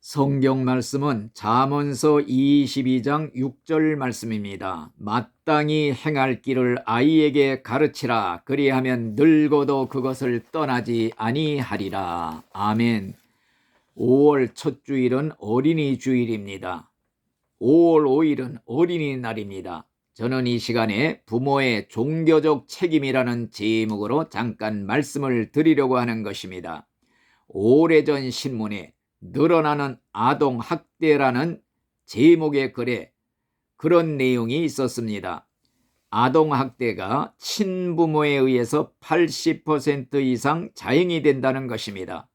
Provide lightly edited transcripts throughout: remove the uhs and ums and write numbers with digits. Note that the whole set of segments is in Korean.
성경 말씀은 잠언서 22장 6절 말씀입니다. 마땅히 행할 길을 아이에게 가르치라. 그리하면 늙어도 그것을 떠나지 아니하리라. 아멘. 5월 첫 주일은 어린이 주일입니다. 5월 5일은 어린이날입니다. 저는 이 시간에 부모의 종교적 책임이라는 제목으로 잠깐 말씀을 드리려고 하는 것입니다. 오래전 신문에 늘어나는 아동학대라는 제목의 글에 그런 내용이 있었습니다. 아동학대가 친부모에 의해서 80% 이상 자행이 된다는 것입니다.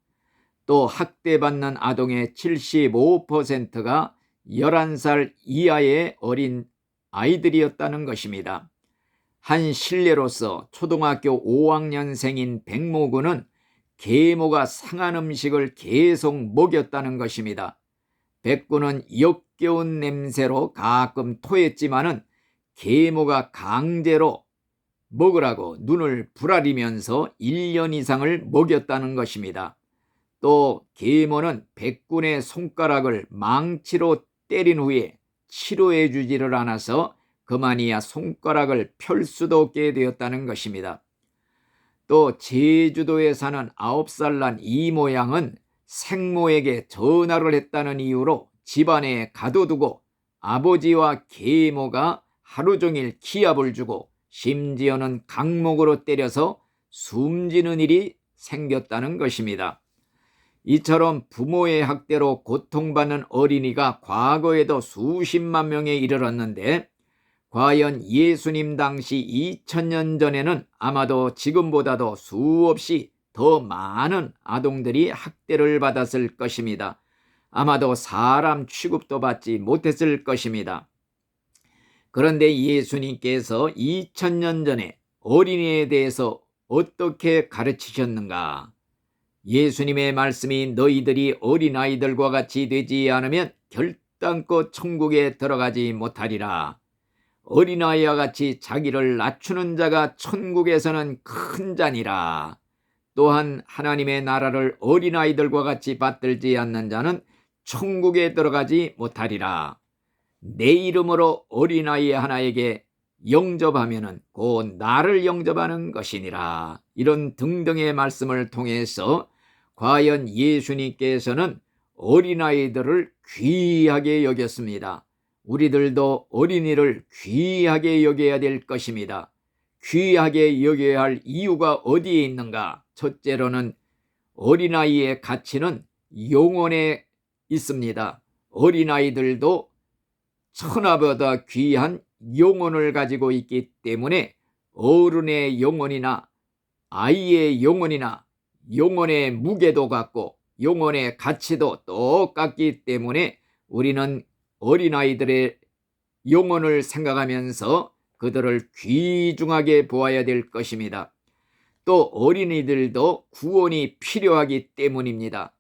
또 학대받는 아동의 75%가 11살 이하의 어린 아이들이었다는 것입니다. 한 신뢰로서 초등학교 5학년생인 백모군은 계모가 상한 음식을 계속 먹였다는 것입니다. 백군은 역겨운 냄새로 가끔 토했지만은 계모가 강제로 먹으라고 눈을 부라리면서 1년 이상을 먹였다는 것입니다. 또 계모는 백군의 손가락을 망치로 때린 후에 치료해 주지를 않아서 그만이야 손가락을 펼 수도 없게 되었다는 것입니다. 또 제주도에 사는 9살 난 이모 양은 생모에게 전화를 했다는 이유로 집안에 가둬두고 아버지와 계모가 하루 종일 기합을 주고 심지어는 강목으로 때려서 숨지는 일이 생겼다는 것입니다. 이처럼 부모의 학대로 고통받는 어린이가 과거에도 수십만 명에 이르렀는데 과연 예수님 당시 2000년 전에는 아마도 지금보다도 수없이 더 많은 아동들이 학대를 받았을 것입니다. 아마도 사람 취급도 받지 못했을 것입니다. 그런데 예수님께서 2000년 전에 어린이에 대해서 어떻게 가르치셨는가? 예수님의 말씀이 너희들이 어린아이들과 같이 되지 않으면 결단코 천국에 들어가지 못하리라. 어린아이와 같이 자기를 낮추는 자가 천국에서는 큰 자니라. 또한 하나님의 나라를 어린아이들과 같이 받들지 않는 자는 천국에 들어가지 못하리라. 내 이름으로 어린아이 하나에게 영접하면은 곧 나를 영접하는 것이니라. 이런 등등의 말씀을 통해서 과연 예수님께서는 어린아이들을 귀하게 여겼습니다. 우리들도 어린이를 귀하게 여겨야 될 것입니다. 귀하게 여겨야 할 이유가 어디에 있는가? 첫째로는 어린아이의 가치는 영혼에 있습니다. 어린아이들도 천하보다 귀한 영혼을 가지고 있기 때문에 어른의 영혼이나 아이의 영혼이나 영혼의 무게도 같고 영혼의 가치도 똑같기 때문에 우리는 어린아이들의 영혼을 생각하면서 그들을 귀중하게 보아야 될 것입니다. 또 어린이들도 구원이 필요하기 때문입니다.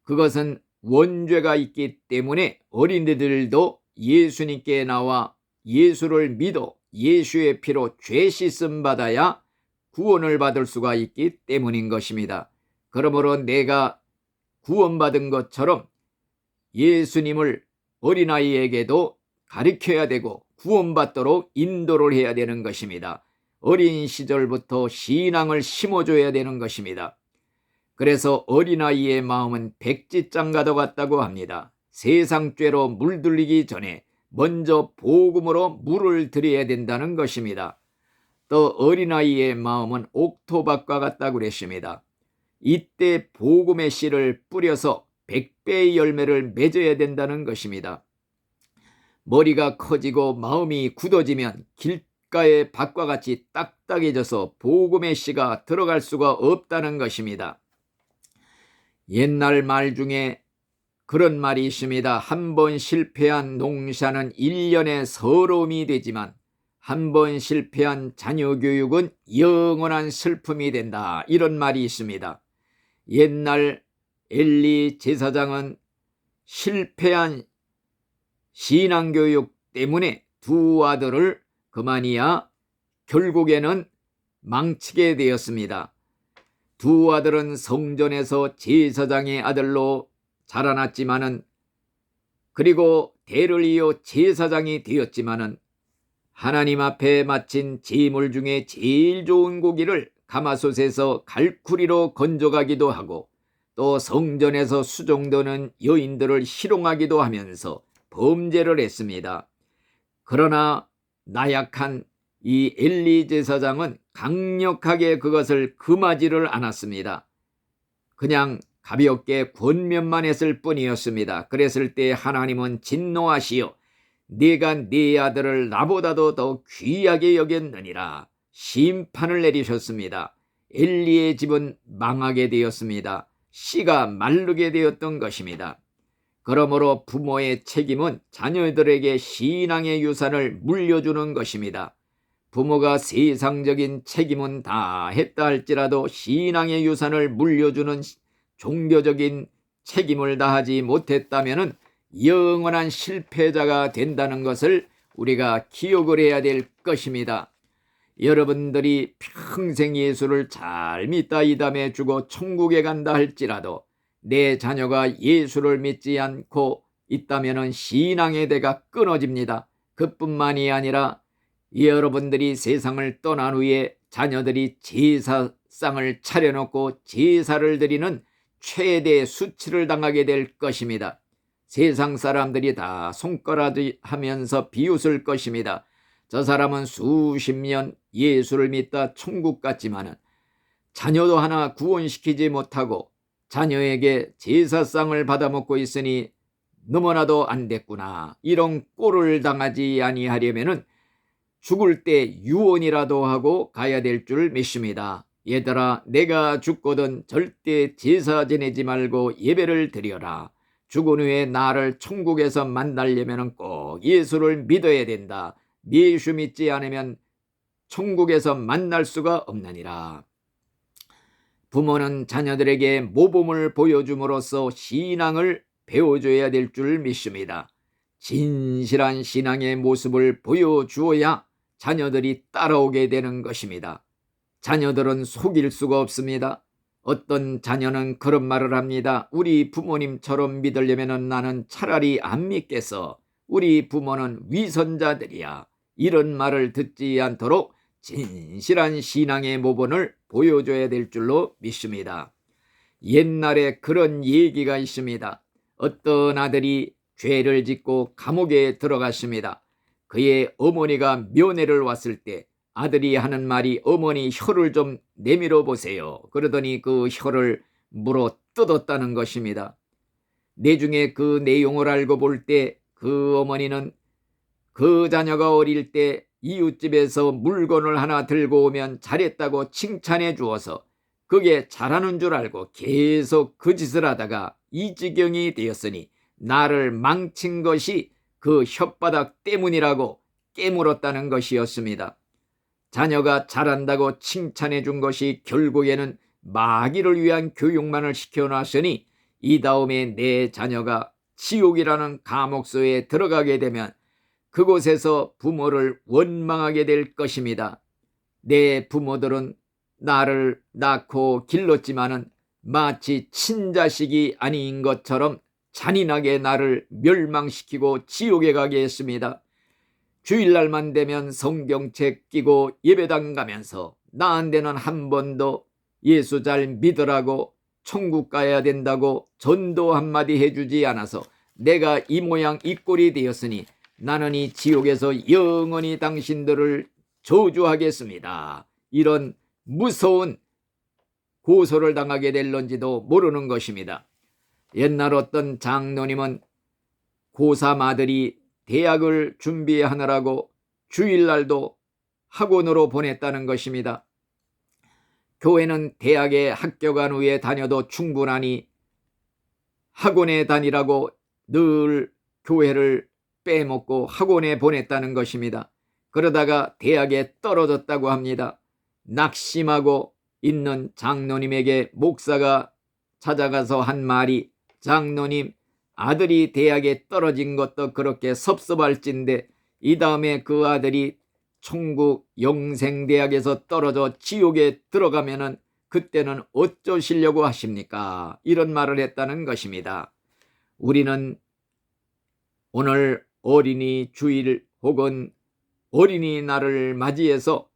그것은 원죄가 있기 때문에 어린이들도 예수님께 나와 예수를 믿어 예수의 피로 죄 씻음 받아야 구원을 받을 수가 있기 때문인 것입니다. 그러므로 내가 구원받은 것처럼 예수님을 어린아이에게도 가르쳐야 되고 구원받도록 인도를 해야 되는 것입니다. 어린 시절부터 신앙을 심어줘야 되는 것입니다. 그래서 어린아이의 마음은 백지장가도 같다고 합니다. 세상 죄로 물들리기 전에 먼저 복음으로 물을 들여야 된다는 것입니다. 또 어린아이의 마음은 옥토밭과 같다고 그랬습니다. 이때 복음의 씨를 뿌려서 100배의 열매를 맺어야 된다는 것입니다. 머리가 커지고 마음이 굳어지면 길가의 밭과 같이 딱딱해져서 복음의 씨가 들어갈 수가 없다는 것입니다. 옛날 말 중에 그런 말이 있습니다. 한 번 실패한 농사는 1년의 서러움이 되지만 한 번 실패한 자녀 교육은 영원한 슬픔이 된다. 이런 말이 있습니다. 옛날 엘리 제사장은 실패한 신앙교육 때문에 두 아들을 그만이야 결국에는 망치게 되었습니다. 두 아들은 성전에서 제사장의 아들로 자라났지만은 그리고 대를 이어 제사장이 되었지만은 하나님 앞에 바친 제물 중에 제일 좋은 고기를 가마솥에서 갈쿠리로 건져가기도 하고 또 성전에서 수종드는 여인들을 희롱하기도 하면서 범죄를 했습니다. 그러나 나약한 이 엘리 제사장은 강력하게 그것을 금하지를 않았습니다. 그냥 가볍게 권면만 했을 뿐이었습니다. 그랬을 때 하나님은 진노하시어 네가 네 아들을 나보다도 더 귀하게 여겼느니라 심판을 내리셨습니다. 엘리의 집은 망하게 되었습니다. 씨가 마르게 되었던 것입니다. 그러므로 부모의 책임은 자녀들에게 신앙의 유산을 물려주는 것입니다. 부모가 세상적인 책임은 다 했다 할지라도 신앙의 유산을 물려주는 종교적인 책임을 다하지 못했다면 영원한 실패자가 된다는 것을 우리가 기억을 해야 될 것입니다. 여러분들이 평생 예수를 잘 믿다 이담해 주고 천국에 간다 할지라도 내 자녀가 예수를 믿지 않고 있다면 신앙의 대가 끊어집니다. 그뿐만이 아니라 여러분들이 세상을 떠난 후에 자녀들이 제사상을 차려놓고 제사를 드리는 최대 수치를 당하게 될 것입니다. 세상 사람들이 다 손가락질하면서 비웃을 것입니다. 저 사람은 수십 년 예수를 믿다 천국 갔지만은 자녀도 하나 구원시키지 못하고 자녀에게 제사상을 받아먹고 있으니 너무나도 안 됐구나. 이런 꼴을 당하지 아니하려면은 죽을 때 유언이라도 하고 가야 될 줄 믿습니다. 얘들아, 내가 죽거든 절대 제사 지내지 말고 예배를 드려라. 죽은 후에 나를 천국에서 만나려면 꼭 예수를 믿어야 된다. 예수 믿지 않으면 천국에서 만날 수가 없느니라. 부모는 자녀들에게 모범을 보여줌으로써 신앙을 배워줘야 될 줄 믿습니다. 진실한 신앙의 모습을 보여주어야 자녀들이 따라오게 되는 것입니다. 자녀들은 속일 수가 없습니다. 어떤 자녀는 그런 말을 합니다. 우리 부모님처럼 믿으려면 나는 차라리 안 믿겠어. 우리 부모는 위선자들이야. 이런 말을 듣지 않도록 진실한 신앙의 모범을 보여줘야 될 줄로 믿습니다. 옛날에 그런 얘기가 있습니다. 어떤 아들이 죄를 짓고 감옥에 들어갔습니다. 그의 어머니가 면회를 왔을 때 아들이 하는 말이 어머니 혀를 좀 내밀어 보세요. 그러더니 그 혀를 물어 뜯었다는 것입니다. 내중에 그 내용을 알고 볼 때 그 어머니는 그 자녀가 어릴 때 이웃집에서 물건을 하나 들고 오면 잘했다고 칭찬해 주어서 그게 잘하는 줄 알고 계속 그 짓을 하다가 이 지경이 되었으니 나를 망친 것이 그 혓바닥 때문이라고 깨물었다는 것이었습니다. 자녀가 잘한다고 칭찬해 준 것이 결국에는 마귀를 위한 교육만을 시켜놨으니 이 다음에 내 자녀가 지옥이라는 감옥소에 들어가게 되면 그곳에서 부모를 원망하게 될 것입니다. 내 부모들은 나를 낳고 길렀지만은 마치 친자식이 아닌 것처럼 잔인하게 나를 멸망시키고 지옥에 가게 했습니다. 주일날만 되면 성경책 끼고 예배당 가면서 나한테는 한 번도 예수 잘 믿으라고 천국 가야 된다고 전도 한마디 해주지 않아서 내가 이 모양 이 꼴이 되었으니 나는 이 지옥에서 영원히 당신들을 저주하겠습니다. 이런 무서운 고소를 당하게 될런지도 모르는 것입니다. 옛날 어떤 장로님은 고3 아들이 대학을 준비하느라고 주일날도 학원으로 보냈다는 것입니다. 교회는 대학에 합격한 후에 다녀도 충분하니 학원에 다니라고 늘 교회를 빼먹고 학원에 보냈다는 것입니다. 그러다가 대학에 떨어졌다고 합니다. 낙심하고 있는 장로님에게 목사가 찾아가서 한 말이 장로님, 아들이 대학에 떨어진 것도 그렇게 섭섭할진데 이 다음에 그 아들이 천국 영생대학에서 떨어져 지옥에 들어가면은 그때는 어쩌시려고 하십니까? 이런 말을 했다는 것입니다. 우리는 오늘 어린이 주일 혹은 어린이날을 맞이해서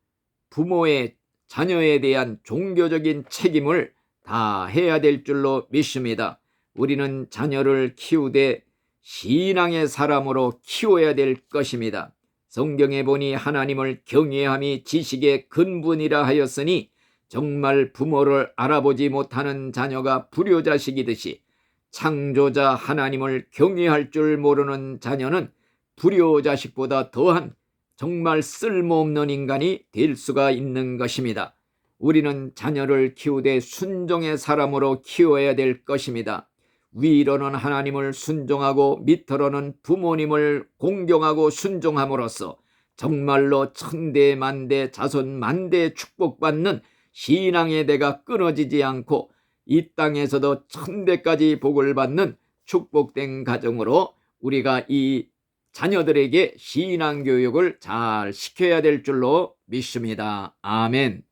부모의 자녀에 대한 종교적인 책임을 다 해야 될 줄로 믿습니다. 우리는 자녀를 키우되 신앙의 사람으로 키워야 될 것입니다. 성경에 보니 하나님을 경외함이 지식의 근본이라 하였으니 정말 부모를 알아보지 못하는 자녀가 불효자식이듯이 창조자 하나님을 경외할 줄 모르는 자녀는 불효자식보다 더한 정말 쓸모없는 인간이 될 수가 있는 것입니다. 우리는 자녀를 키우되 순종의 사람으로 키워야 될 것입니다. 위로는 하나님을 순종하고 밑으로는 부모님을 공경하고 순종함으로써 정말로 천대 만대 자손 만대 축복받는 신앙의 대가 끊어지지 않고 이 땅에서도 천대까지 복을 받는 축복된 가정으로 우리가 이 자녀들에게 신앙교육을 잘 시켜야 될 줄로 믿습니다. 아멘.